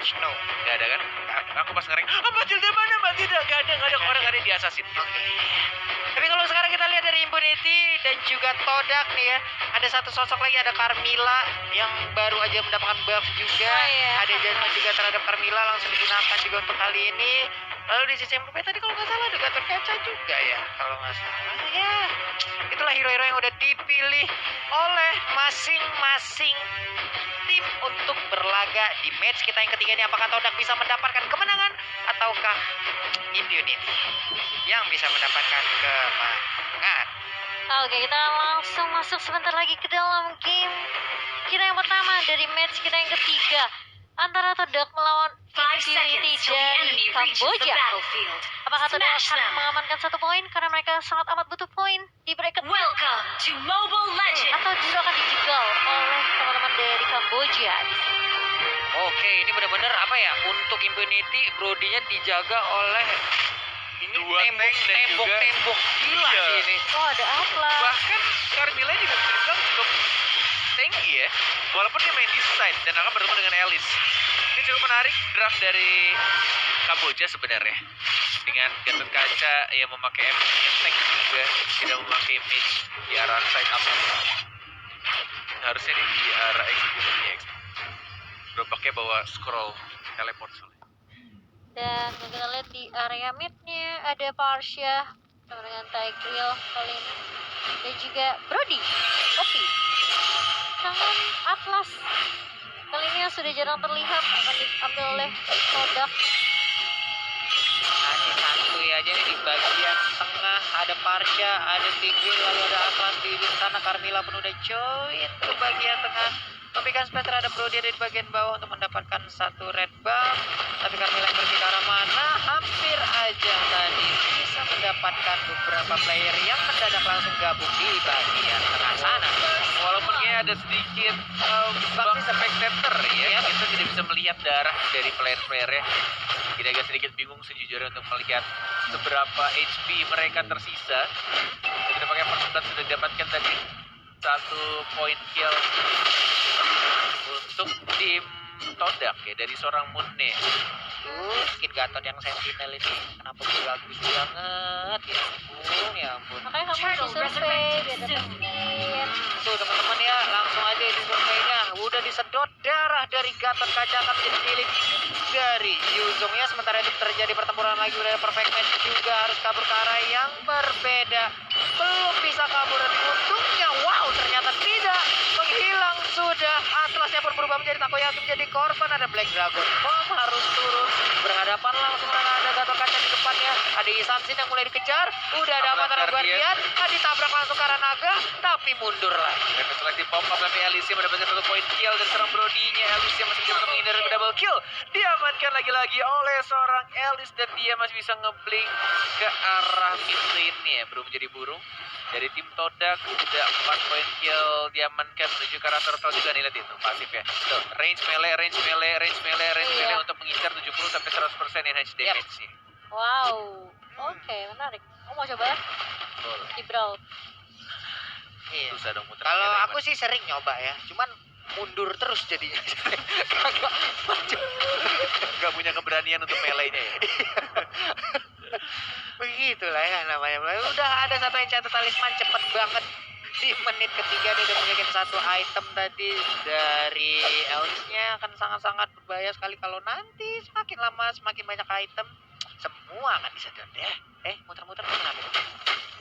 match? No. Gak ada kan? Aku pas ngereng, Matilda mana? Matilda gak ada orang ada di assassin. Oke. Tapi kalau sekarang kita lihat dari Impunity dan juga Todak nih ya, ada satu sosok lagi, ada Carmilla yang baru aja mendapatkan buff juga. Ada judgment juga terhadap Carmilla, langsung digunakan juga untuk kali ini. Lalu di sisi yang berbeda tadi kalau nggak salah ada Gatot Kaca juga ya, kalau nggak salah ya. Itulah hero-hero yang udah dipilih oleh masing-masing tim untuk berlaga di match kita yang ketiga ini. Apakah Todak bisa mendapatkan kemenangan ataukah Impunity yang bisa mendapatkan kemenangan? Oke, kita langsung masuk sebentar lagi ke dalam game kita yang pertama dari match kita yang ketiga antara Todak melawan Impunity dari Kamboja. Apakah Todak akan mengamankan 1 poin karena mereka sangat amat butuh poin di bracket atau justru akan dijegal oleh teman-teman dari Kamboja? Oke, ini benar-benar apa ya, untuk Impunity Brodinya dijaga oleh ini Dua tank dan juga tembok gila iya. sih ini. Oh, ada Atlas. Bahkan Carmilla juga bisa dibilang cukup tanky ya, walaupun dia main di side dan akan bertemu dengan Alice. Ini cukup menarik draft dari Kamboja sebenarnya, dengan Gatot Kaca yang memakai tank juga, tidak memakai mage di arah side up. Harusnya ini di arah execute. Gerobaknya bawa scroll teleport soalnya. Dan kita lihat di area midnya ada Parsha sama dengan Tigreal kali ini, dan juga Brody, Opi, tangan Atlas kali ini yang sudah jarang terlihat akan diambil oleh Todak. Hanya satu ya aja nih di bagian tengah, ada Parsha, ada Tigreal, lalu ada Atlas di sana. Carmilla pun udah join ke bagian tengah, memberikan space terhadap Brody ada di bagian bawah untuk mendapatkan 1 red buff. Tapi Carmilla yang pergi ke arah mana, hampir aja tadi bisa mendapatkan beberapa player yang mendadak langsung gabung di bagian tengah sana. Walaupun kayak ada sedikit bug spectator ya, kita tidak bisa melihat darah dari player-playernya. Kita agak sedikit bingung sejujurnya untuk melihat seberapa HP mereka tersisa. Kita pakai first blood sudah dapatkan tadi 1 point kill untuk tim Todak ya dari seorang Munne. Skin Gatot yang sentinel ini kenapa bagus banget ya ampun, ya ampun. Makanya kamu disurvey biar dapet skin. Tuh teman-teman ya, langsung aja ini surveinya udah disedot darah dari Gatot Kaca akan menjadi milik dari Yuzong ya. Sementara itu terjadi pertempuran lagi, udah ada perfect match juga, harus kabur ke arah yang berbeda, belum bisa kabur dan untungnya wow ternyata tidak menghilang sudah. Atlasnya pun berubah menjadi Takoyaki, menjadi korban. Ada Black Dragon Bomb harus turun berhadapan langsung dengan ada Gatot Kaca di depannya. Ada Isansin yang mulai dikejar, udah ada Avatar Guardian, ditabrak langsung ke arah naga tapi mundur lagi. Mereka lagi pop up tapi Alicia mendapatkan 1 point kill dan serang Brody-nya. Alicia masih bisa menghindar dari double kill, diamankan lagi-lagi oleh seorang Alice dan dia masih bisa ngeblink ke arah mid lane-nya. Belum menjadi burung dari tim Todak, sudah 4 point kill diamankan menuju ke arah turtle juga nih, lihat itu pasifnya. Tuh, range melee untuk mengincar 70 sampai 100% enhanced damage-nya. Wow, oke, menarik. Kamu mau coba di Brawl? Iya. Susah dong muter. Kalau aku sih sering nyoba ya, cuman mundur terus jadinya. Kagak maju. Gak punya keberanian untuk melee-nya ya. Begitulah ya namanya. Udah ada satu enchant talisman cepet banget di menit ketiga dia udah menyakin 1 item tadi dari Alice-nya. Akan sangat-sangat berbahaya sekali kalau nanti semakin lama semakin banyak item semua akan disedot ya. Muter-muter kenapa?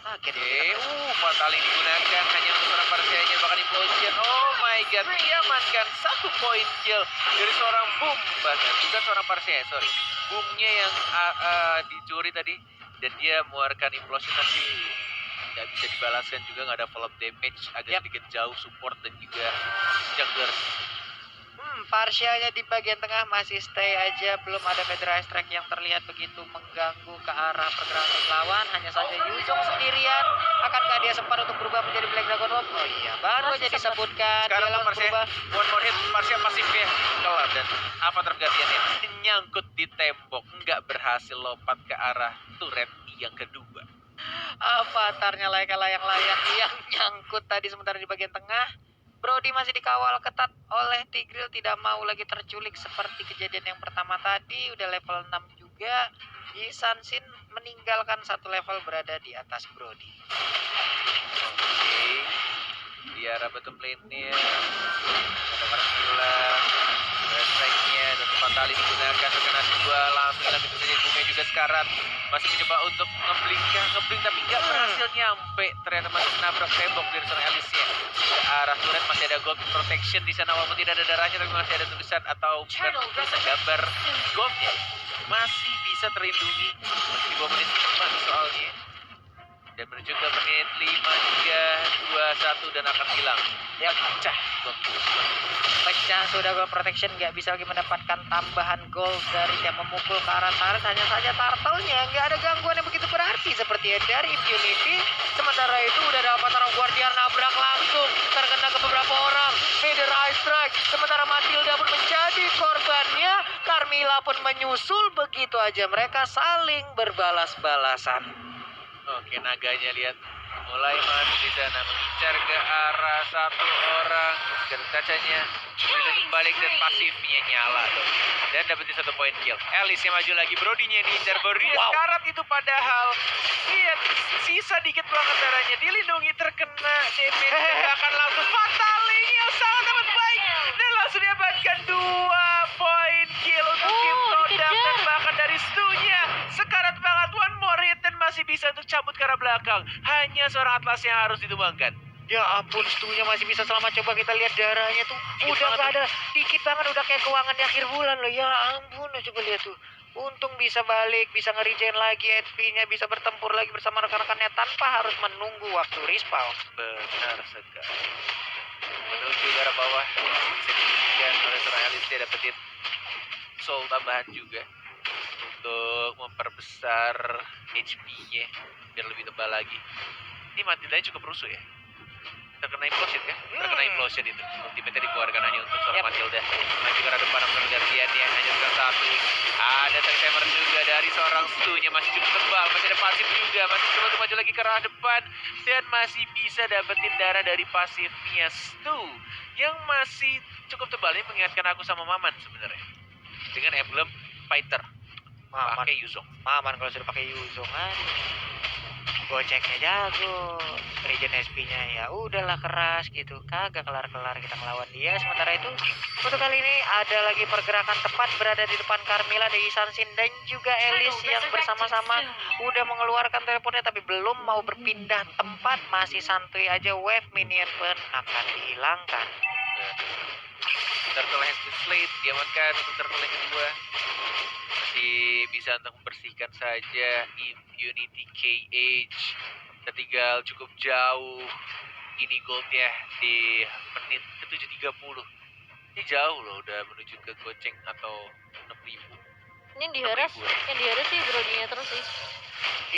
Fatality digunakan hanya untuk seorang Parsianya, bahkan implosion. Oh my god, diamankan 1 point kill dari seorang Boom, bahkan bukan seorang Parsianya, sorry. Boomnya yang dicuri tadi, dan dia mengeluarkan implosion tapi nggak bisa dibalaskan juga, nggak ada follow damage, agak sedikit jauh support dan juga jungler. Parsianya di bagian tengah masih stay aja, belum ada Fedra Strike yang terlihat begitu mengganggu ke arah pergerakan lawan. Hanya saja Yuzong sendirian. Akankah dia sempat untuk berubah menjadi Black Dragon Bomb? Oh iya, baru aja disebutkan. Sekarang dia Parsia, one more hit, Parsia pasifnya kelar dan apa tergantiannya nyangkut di tembok, nggak berhasil lompat ke arah turret yang kedua. Avatarnya layang-layang yang nyangkut tadi sementara di bagian tengah. Brody masih dikawal ketat oleh Tigreal, tidak mau lagi terculik seperti kejadian yang pertama tadi. Udah level 6 juga. Yi Sansin meninggalkan satu level berada di atas Brody. Oke. Di arah bottom lane-nya ada Karmila, strike-nya dan Fatali digunakan terkena 2, langsung hilang itu saja. Bunga juga sekarat, masih mencoba untuk ngebling tapi nggak berhasil nyampe. Ternyata masih menabrak tembok dari seorang Alicia. Ke arah turret masih ada gold protection di sana, walaupun tidak ada darahnya tapi masih ada tulisan atau tulisan gambar goldnya. Masih bisa terlindungi. Masih di bawah menit 5 soalnya. Dan menuju ke menit 5, 3, 2, 1 dan akan hilang. Ya pecah. Pecah sudah gold protection, nggak bisa lagi mendapatkan tambahan gold dari yang memukul ke arah turret. Hanya saja turtle-nya nggak ada gangguan yang begitu berarti seperti dari Impunity. Sementara itu udah dapat orang Guardian nabrak langsung, terkena ke beberapa orang. Feather Eye Strike. Sementara Matilda pun menjadi korbannya. Carmilla pun menyusul, begitu aja mereka saling berbalas-balasan. Oke, naganya lihat mulai masuk di sana, mengincar ke arah satu orang. Dan kacanya balik dan pasifnya nyala dong. Dan dapetin 1 poin kill. Alice yang maju lagi, Brody-nya yang diincar. Brody sekarat itu padahal. Lihat, sisa dikit banget darahnya. Dilindungi, terkena damage. Akan langsung Fatali yang sangat amat baik. Dan langsung dapatkan 2 poin kill untuk tim Todak. Dan bahkan dari Stu-nya sekarat banget, one more hit dan masih bisa untuk cabut ke arah belakang. Hanya seorang Atlas yang harus ditumbangkan. Ya ampun, Stu-nya masih bisa selamat. Coba kita lihat darahnya tuh. Udah nggak ada, dikit banget, udah kayak keuangan di akhir bulan loh. Ya ampun, coba lihat tuh. Untung bisa balik, bisa nge-regen lagi HP-nya, bisa bertempur lagi bersama rekan-rekannya tanpa harus menunggu waktu respawn. Benar sekali. Menuju ke arah bawah, bisa diberikan oleh seorang Alice, dia dapetin soul tambahan juga untuk memperbesar HP-nya biar lebih tebal lagi. Ini Matildanya cukup rusuh ya. Terkena implosion kan? Terkena implosion itu. Ultimate dikeluarkan hanya untuk seorang Matilda. Maju ke arah depan, Guardian-nya hanya seorang satu. Ada timer juga dari seorang Stu-nya, masih cukup tebal. Masih ada pasif juga, masih coba untuk maju lagi ke arah depan. Dan masih bisa dapetin darah dari pasifnya Stu. Yang masih cukup tebal. Ini mengingatkan aku sama Maman sebenarnya. Dengan emblem fighter. Pakai Yuzong. Maman kalau sudah pakai Yuzong kan. Goceknya jago, regen SP-nya ya udahlah keras gitu, kagak kelar-kelar kita melawan dia. Sementara itu untuk kali ini ada lagi pergerakan tepat berada di depan Carmilla, Yi Sansin dan juga Alice yang bersama-sama udah mengeluarkan teleponnya tapi belum mau berpindah tempat, masih santuy aja. Wave minion pun akan dihilangkan. Turtle has been slayed, diamankan untuk turtle yang kedua. Masih bisa untuk membersihkan saja Impunity KH. Tertinggal cukup jauh. Ini goldnya di menit ke-7.30. Ini jauh loh, udah menuju ke goceng atau 6.000. Ini yang diharap sih Brody-nya terus sih.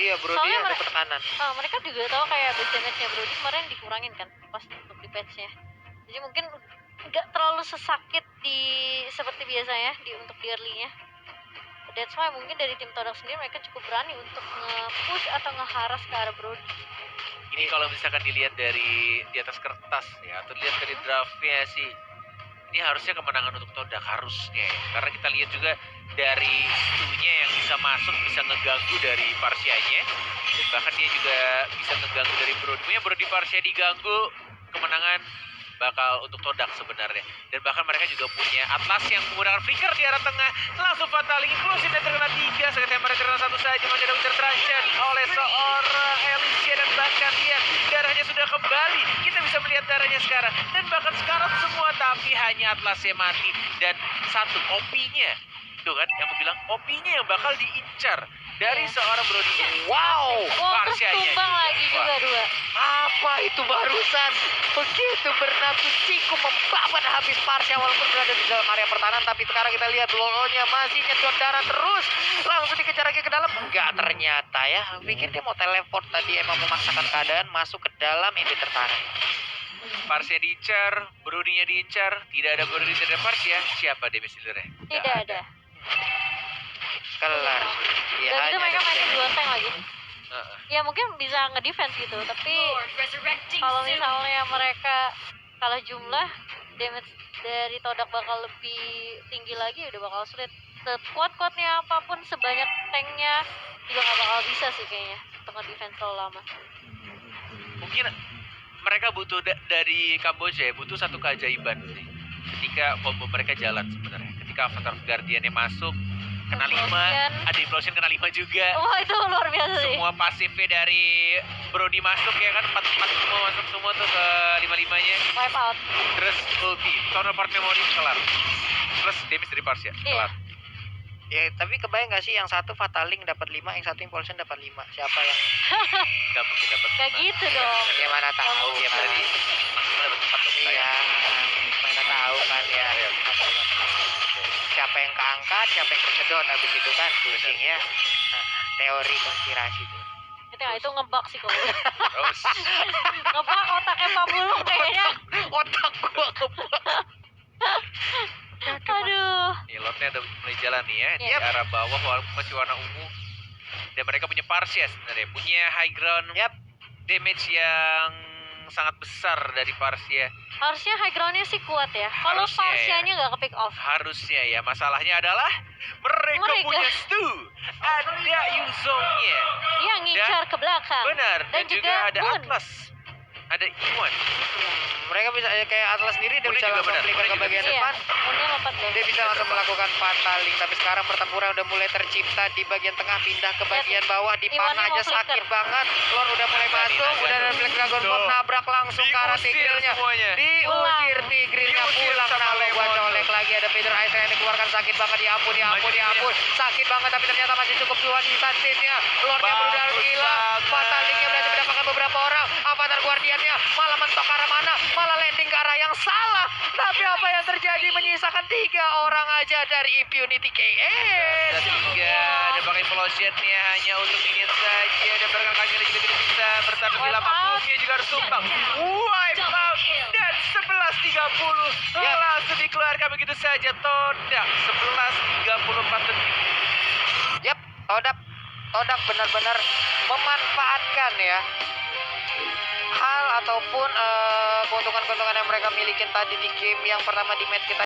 Iya, Brody Soalnya ada tekanan. Mereka juga tahu kayak base damage-nya Brody kemarin dikurangin kan pas untuk di patch-nya. Jadi mungkin nggak terlalu sesakit seperti biasanya untuk di early-nya. That's why mungkin dari tim Todak sendiri mereka cukup berani untuk nge-push atau nge-harass ke arah Brody. Ini kalau misalkan dilihat dari di atas kertas ya, atau dilihat dari draftnya sih, ini harusnya kemenangan untuk Todak harusnya ya. Karena kita lihat juga dari Stu-nya yang bisa masuk, bisa ngeganggu dari Parsianya, dan bahkan dia juga bisa ngeganggu dari Brody. Punya Brody Parsia diganggu, kemenangan bakal untuk Todak sebenarnya. Dan bahkan mereka juga punya Atlas yang menggunakan flicker di arah tengah. Langsung fatal implosion dan terkena 3. Sekarang mereka terkena 1 saja. Masih ada Winter Trajan oleh seorang Alicia. Dan bahkan lihat darahnya sudah kembali. Kita bisa melihat darahnya sekarang. Dan bahkan sekarang semua, tapi hanya Atlasnya mati. Dan satu OP-nya, tuh kan yang aku bilang, OP-nya yang bakal diincar dari seorang Brody. Wow, terus tumbang lagi juga 2. Apa itu barusan? Begitu bernafsu Ciku membabat habis Parsia walaupun berada di dalam area pertahanan. Tapi sekarang kita lihat Lolonya masih nyedot darah terus. Langsung dikejar lagi ke dalam. Enggak ternyata ya. Pikir dia mau teleport tadi, emang memaksakan keadaan masuk ke dalam inti tertarik. Parsia diincar, Brody-nya diincar. Tidak ada Brody, tidak ada Parsia. Siapa damage dealer-nya? Tidak ada. Kelar. Ya, Dan itu mereka mainin 2 tank lagi. Ya mungkin bisa nge-defense gitu, tapi kalau misalnya mereka kalah jumlah, damage dari Todak bakal lebih tinggi lagi, udah bakal sulit. Sekuat-kuatnya apapun, sebanyak tanknya juga gak bakal bisa sih kayaknya untuk nge-defense terlalu lama. Mungkin mereka butuh dari Kamboja ya, butuh satu keajaiban sih. Ketika combo mereka jalan sebenarnya. Ketika Avatar Guardian-nya masuk, kena 5, Implosion. ada Implosion kena 5 juga. Wah, itu luar biasa sih. Semua pasifnya dari Brody masuk ya kan, 4 semua masuk semua tuh ke 5-5-nya. Wipe out. Terus ulti, counterpart memory kelar. Plus damage dari Parsia, Iya. kelar. Ya, tapi kebayang gak sih yang satu Fataling dapat 5, yang satu Impulsion dapat 5. Siapa yang Gak mungkin dapat. Kayak gitu dong. ya mana tahu Ya kan. berarti maksimal dapat 4 dong. Iya, mana tahu kan ya. Iya. Siapa yang keangkat, siapa yang kesedot habis itu kan pusing ya. Nah, teori konspirasi tuh. Itu ngebug sih kalau. Terus Ngebug otaknya Pak Bulung kayaknya. Otak gua kebak. Aduh. nih lotnya udah mulai jalan nih ya, di Yep. arah bawah walaupun masih warna ungu. Dan mereka punya Parsia sebenarnya, punya high ground. Yap. Damage yang sangat besar dari Parsia. Harusnya high ground-nya sih kuat ya. Kalau Harusnya ya. Parsianya nggak ke pick off. Harusnya ya, masalahnya adalah mereka Mereka. punya Stu, ada Yuzongnya, Iya, ngincar ke belakang. benar, dan, juga, ada Moon. Atlas, ada Iwan. Mereka bisa kayak Atlas sendiri dia Moonnya bisa juga langsung benar, flicker Moonnya ke juga bagian bisa. Iya, depan. Moonnya lompat loh. Dia bisa langsung melakukan Fataling, tapi sekarang pertempuran udah mulai tercipta di bagian tengah, pindah ke bagian bawah, di Iwannya panah mau aja flicker. sakit banget. Lord udah mulai Berani masuk, naga udah ada tuh. Black Dragon Ball Tuh. nabrak langsung ke arah Diusir Tigrilnya. semuanya. Diusir Tigrilnya Diusir pulang, sama nah lo gua Lemon. colek lagi, ada Peter Aizen yang dikeluarkan sakit banget, ya ampun, ya ampun, ya ampun. Sakit banget, tapi ternyata masih cukup dua di satinnya. Lordnya Bagus berudah gila, banget. Fatalingnya berhasil mendapatkan beberapa orang. Avatar Guardiannya malah mentok ke arah mana, malah landing ke arah yang salah. Tapi apa yang terjadi, menyisakan 3 orang aja dari Impunity KS. Ada 3, ada pakai Implosionnya hanya untuk minion saja, dan barangkali Kamila juga tidak bisa bertahan lebih Wipe lama. out. Moonnya juga harus tumbang. Wipe out, dan 11.30 Yap. langsung dikeluarkan begitu saja. Todak 11.34 detik. Yap, Todak benar-benar memanfaatkan ya hal ataupun keuntungan-keuntungan yang mereka milikin tadi di game yang pertama di match kita